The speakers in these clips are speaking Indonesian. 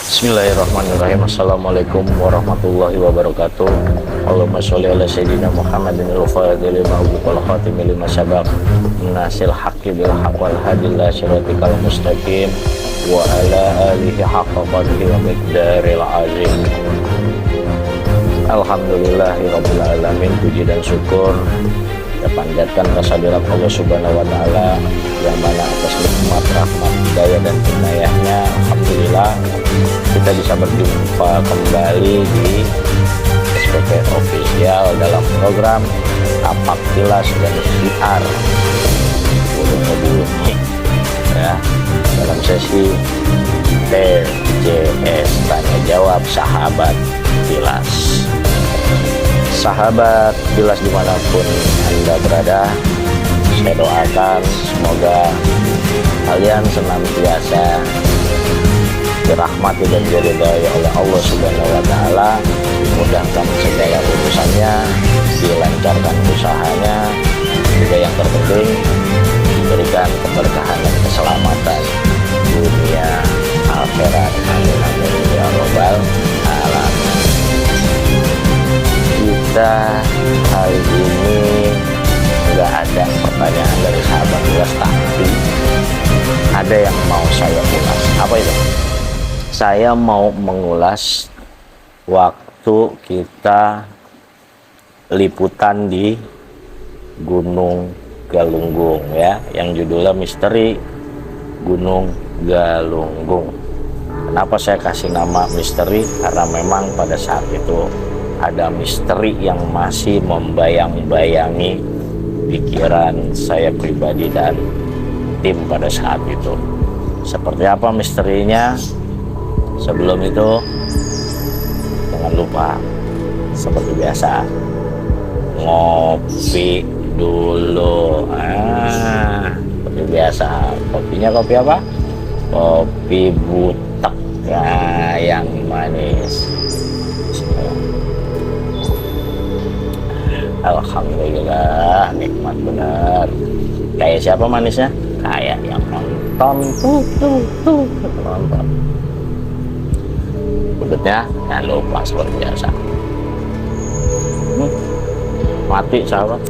Bismillahirrahmanirrahim. Assalamualaikum warahmatullahi wabarakatuh. Allahumma sholli ala sayyidina Muhammadin al-fatihil ma'buqal khatimil lima sabaq nasil haqqi bil haqq wal hadil siratikal mustaqim wa ala alihi haqqa qadrihi wa miqdaril azim. Alhamdulillahi rabbil alamin. Puji dan syukur kita panjatkan kehadirat Allah Subhanahu wa taala yang mana atas nikmat, rahmat, hidayah dan inayahnya alhamdulillah kita bisa berjumpa kembali di SPP Official dalam program Tapak Kilas dan Siar ya, dalam sesi TJS Tanya Jawab Sahabat Kilas. Sahabat Kilas dimanapun Anda berada, saya doakan semoga kalian senantiasa dirahmati dan diridhai oleh Allah Subhanahu wa taala, dimudahkan segala urusannya, dilancarkan usahanya, juga yang terpenting diberikan keberkahan dan keselamatan dunia akhirat. Amin amin ya rabbal alamin. Kita hari ini nggak ada pertanyaan dari sahabat Kilas, tapi ada yang mau saya ulas. Apa itu? Saya mau mengulas waktu kita liputan di Gunung Galunggung ya, yang judulnya Misteri Gunung Galunggung. Kenapa saya kasih nama misteri? Karena memang pada saat itu ada misteri yang masih membayang-bayangi pikiran saya pribadi dan tim pada saat itu. Seperti apa misterinya? Sebelum itu jangan lupa seperti biasa ngopi dulu. Seperti biasa, kopinya kopi apa? Kopi butek ya, yang manis. Alhamdulillah nikmat benar. Kayak siapa manisnya? Kayak yang nonton tuh nonton. Budetnya jangan lupa seperti biasa. Mati sahabat.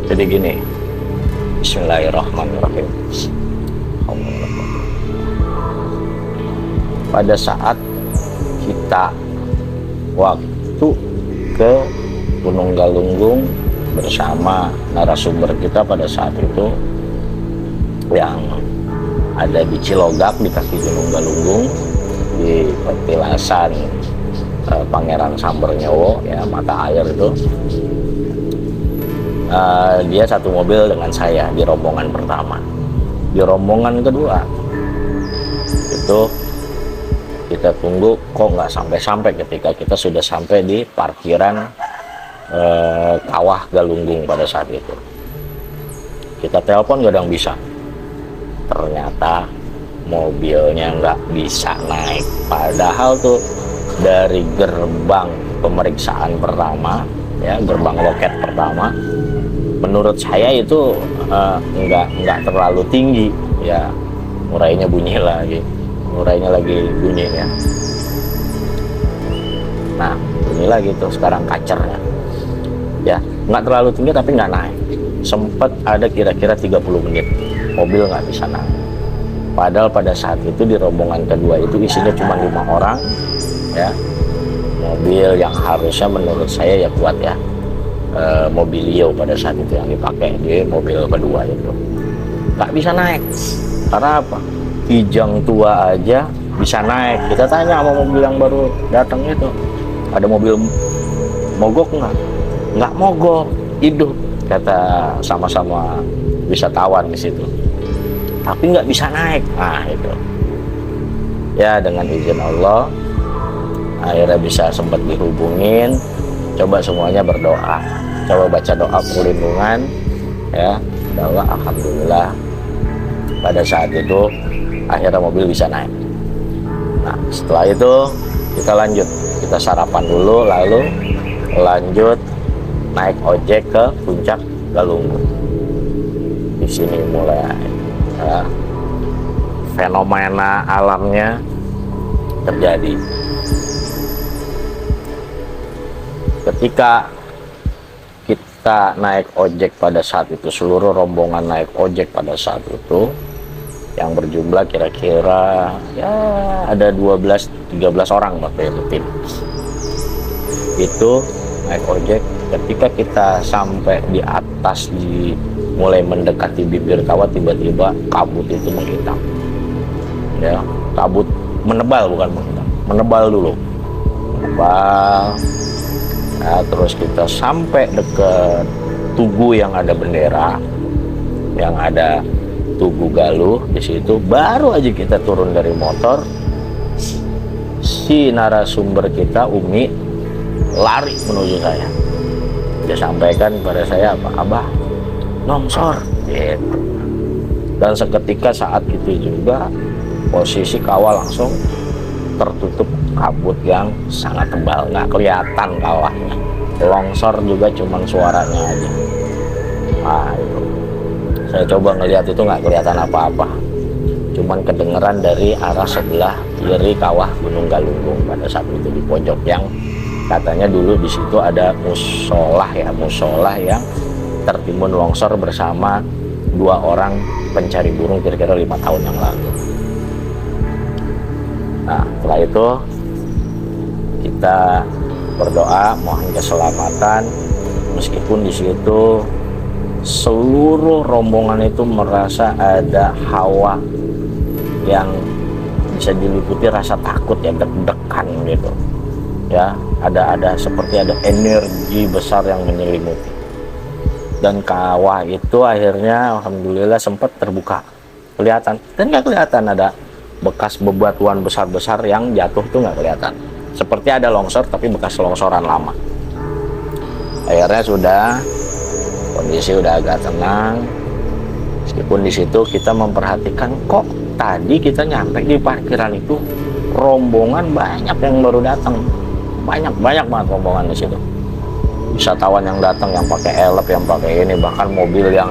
Jadi gini, Bismillahirrahmanirrahim. Pada saat kita waktu ke Gunung Galunggung bersama narasumber kita pada saat itu yang ada di Cilogak di kaki Gunung Galunggung di petilasan Pangeran Sambernyowo ya, mata air itu. Dia satu mobil dengan saya di rombongan pertama. Di rombongan kedua itu kita tunggu kok nggak sampai-sampai. Ketika kita sudah sampai di parkiran Kawah Galunggung pada saat itu, kita telepon nggak ada yang bisa. Ternyata mobilnya nggak bisa naik. Padahal tuh dari gerbang pemeriksaan pertama ya, gerbang loket pertama, menurut saya itu nggak terlalu tinggi ya. Urainya bunyi lagi ya. Nah bunyi lagi tuh sekarang kacernya ya, nggak terlalu tinggi tapi nggak naik. Sempat ada kira-kira 30 menit mobil nggak bisa naik. Padahal pada saat itu di rombongan kedua itu isinya cuma 5 orang ya. Mobil yang harusnya menurut saya ya kuat ya, Mobilio pada saat itu yang dipakai di mobil kedua itu nggak bisa naik. Karena apa? Kijang tua aja bisa naik. Kita tanya sama mobil yang baru datang itu, ada mobil mogok nggak mogok, hidup kata sama-sama wisatawan di situ, tapi nggak bisa naik. Nah itu ya, dengan izin Allah akhirnya bisa sempat dihubungin. Coba semuanya berdoa, coba baca doa perlindungan ya, bahwa alhamdulillah pada saat itu akhirnya mobil bisa naik. Nah setelah itu kita lanjut, kita sarapan dulu, lalu lanjut naik ojek ke puncak Galunggung. Di sini mulai fenomena alamnya terjadi. Ketika kita naik ojek pada saat itu, seluruh rombongan naik ojek pada saat itu, yang berjumlah kira-kira ya ada 12-13 orang waktu itu tim. Itu naik ojek, ketika kita sampai di atas, mulai mendekati bibir kawah, tiba-tiba kabut itu menghitam. Ya, kabut menebal, bukan menghitam, menebal dulu. Menebal. Nah, terus kita sampai dekat Tugu yang ada bendera, yang ada Tugu Galuh di situ, baru aja kita turun dari motor, si narasumber kita Umi lari menuju saya. Dia sampaikan kepada saya, apa, Abah, longsor, gitu. Dan seketika saat itu juga posisi kawah langsung tertutup kabut yang sangat tebal, nggak kelihatan kawahnya. Longsor juga cuman suaranya aja. Nah, itu saya coba ngelihat, itu nggak kelihatan apa-apa, cuman kedengeran dari arah sebelah kiri kawah Gunung Galunggung pada saat itu di pojok, yang katanya dulu di situ ada musolah yang tertimbun longsor bersama 2 orang pencari burung kira-kira 5 tahun yang lalu. Nah, setelah itu kita berdoa mohon keselamatan, meskipun di situ seluruh rombongan itu merasa ada hawa yang bisa diliputi rasa takut, ya, deg-degan gitu. Ya, ada seperti ada energi besar yang menyelimuti. Dan kawah itu akhirnya alhamdulillah sempat terbuka, kelihatan, dan nggak kelihatan ada bekas bebatuan besar-besar yang jatuh, tuh nggak kelihatan. Seperti ada longsor tapi bekas longsoran lama. Akhirnya sudah, kondisi udah agak tenang. Meskipun di situ kita memperhatikan, kok tadi kita nyampe di parkiran itu rombongan banyak yang baru datang, banyak banget rombongan di situ. Wisatawan yang datang, yang pakai elep, yang pakai ini, bahkan mobil yang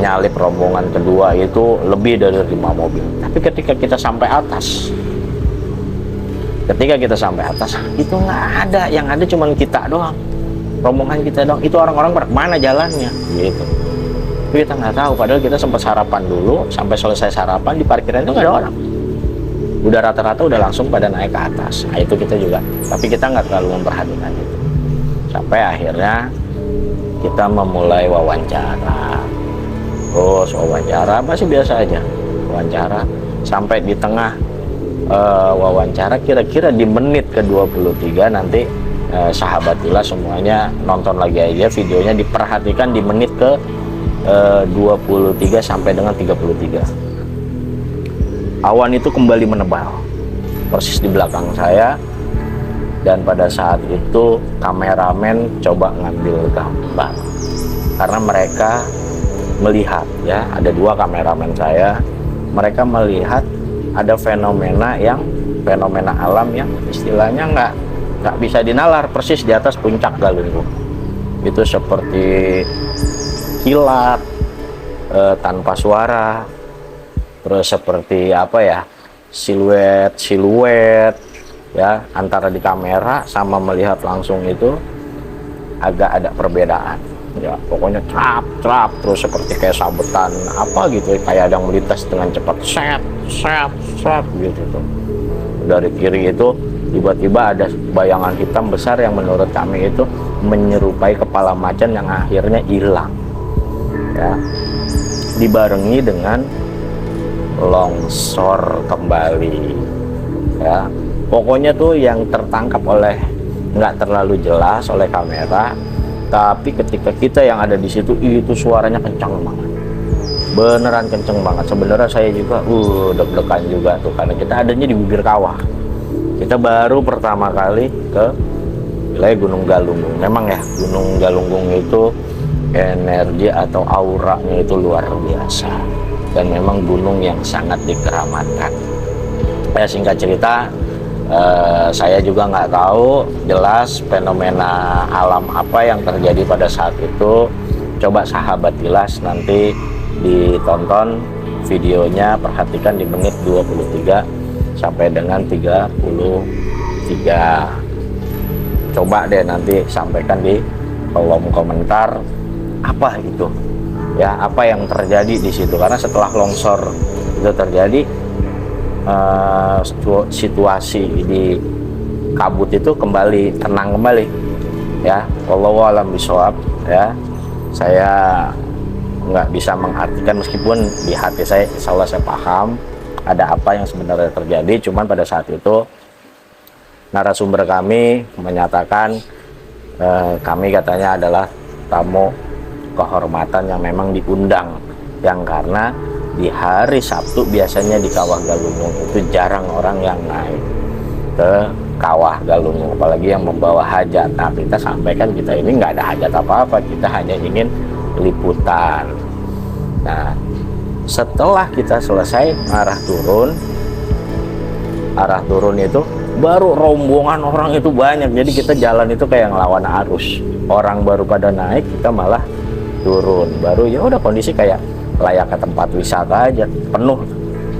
nyalip rombongan kedua itu lebih dari 5 mobil. Tapi ketika kita sampai atas, itu nggak ada, yang ada cuman kita doang, rombongan kita doang. Itu orang-orang pada mana jalannya gitu. Tapi kita nggak tahu, padahal kita sempat sarapan dulu. Sampai selesai sarapan di parkiran itu nggak ada orang, udah rata-rata udah langsung pada naik ke atas. Nah, itu kita juga, tapi kita nggak terlalu memperhatikan itu. Sampai akhirnya kita memulai wawancara. Terus wawancara masih biasa aja, wawancara sampai di tengah wawancara, kira-kira di menit ke-23 nanti sahabatullah semuanya nonton lagi aja videonya, diperhatikan di menit ke 23 sampai dengan 33. Awan itu kembali menebal persis di belakang saya, dan pada saat itu kameramen coba ngambil gambar karena mereka melihat, ya, ada 2 kameramen saya, mereka melihat ada fenomena alam yang istilahnya nggak bisa dinalar, persis di atas puncak Galunggung. Itu seperti kilat tanpa suara, terus seperti apa ya, siluet ya, antara di kamera sama melihat langsung itu agak ada perbedaan. Ya, pokoknya trap terus seperti kayak sabetan apa gitu, kayak ada yang melintas dengan cepat, set gitu tuh. Dari kiri itu tiba-tiba ada bayangan hitam besar yang menurut kami itu menyerupai kepala macan yang akhirnya hilang, ya, dibarengi dengan longsor kembali, ya. Pokoknya tuh yang tertangkap oleh nggak terlalu jelas oleh kamera, tapi ketika kita yang ada di situ itu suaranya kencang banget, beneran kenceng banget. Sebenarnya saya juga deg-degan juga tuh, karena kita adanya di bibir kawah. Kita baru pertama kali ke wilayah Gunung Galunggung. Memang ya, Gunung Galunggung itu energi atau auranya itu luar biasa, dan memang gunung yang sangat dikeramatkan. Ya, singkat cerita, saya juga nggak tahu jelas fenomena alam apa yang terjadi pada saat itu. Coba sahabat Tilas nanti ditonton videonya perhatikan di menit 23 sampai dengan 33. Coba deh nanti sampaikan di kolom komentar apa itu ya, apa yang terjadi di situ, karena setelah longsor itu terjadi situasi di kabut itu kembali tenang kembali ya. Wallahu a'lam bishawab ya. Saya nggak bisa mengartikan, meskipun di hati saya insya Allah saya paham ada apa yang sebenarnya terjadi. Cuman pada saat itu narasumber kami menyatakan kami katanya adalah tamu kehormatan yang memang diundang, yang karena di hari Sabtu biasanya di Kawah Galunggung itu jarang orang yang naik ke Kawah Galunggung, apalagi yang membawa hajat. Nah, kita sampaikan kita ini nggak ada hajat apa-apa, kita hanya ingin liputan. Nah, setelah kita selesai arah turun itu baru rombongan orang itu banyak, jadi kita jalan itu kayak ngelawan arus, orang baru pada naik, kita malah turun. Baru ya udah kondisi kayak layak ke tempat wisata aja, penuh.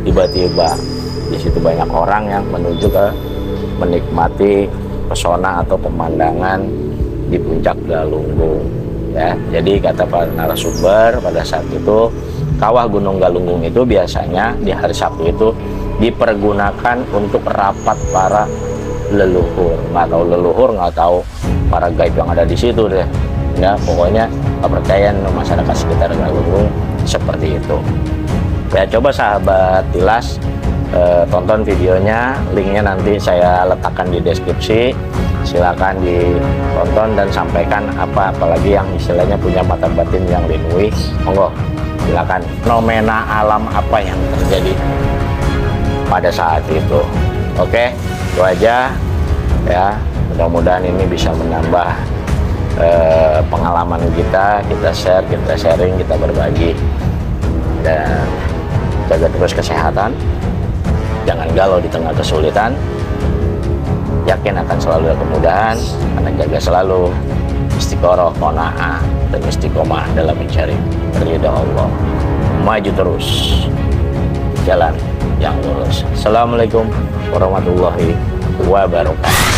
Tiba-tiba di situ banyak orang yang menuju ke menikmati pesona atau pemandangan di puncak Galunggung ya. Jadi kata para narasumber pada saat itu, Kawah Gunung Galunggung itu biasanya di hari Sabtu itu dipergunakan untuk rapat para leluhur. Nggak tahu leluhur, nggak tahu para gaib yang ada di situ deh ya, pokoknya kepercayaan masyarakat sekitar Galunggung seperti itu ya. Coba sahabat Tilas tonton videonya, linknya nanti saya letakkan di deskripsi, silakan ditonton dan sampaikan apalagi yang istilahnya punya mata batin yang linui, monggo silakan. Fenomena alam apa yang terjadi pada saat itu. Oke, itu aja ya, mudah-mudahan ini bisa menambah pengalaman kita share, kita sharing, kita berbagi, dan jaga terus kesehatan, jangan galau di tengah kesulitan, yakin akan selalu ada kemudahan, karena jaga selalu istiqoroh, qanaah, dan istiqomah dalam mencari ridha Allah. Maju terus jalan yang lurus. Assalamualaikum warahmatullahi wabarakatuh.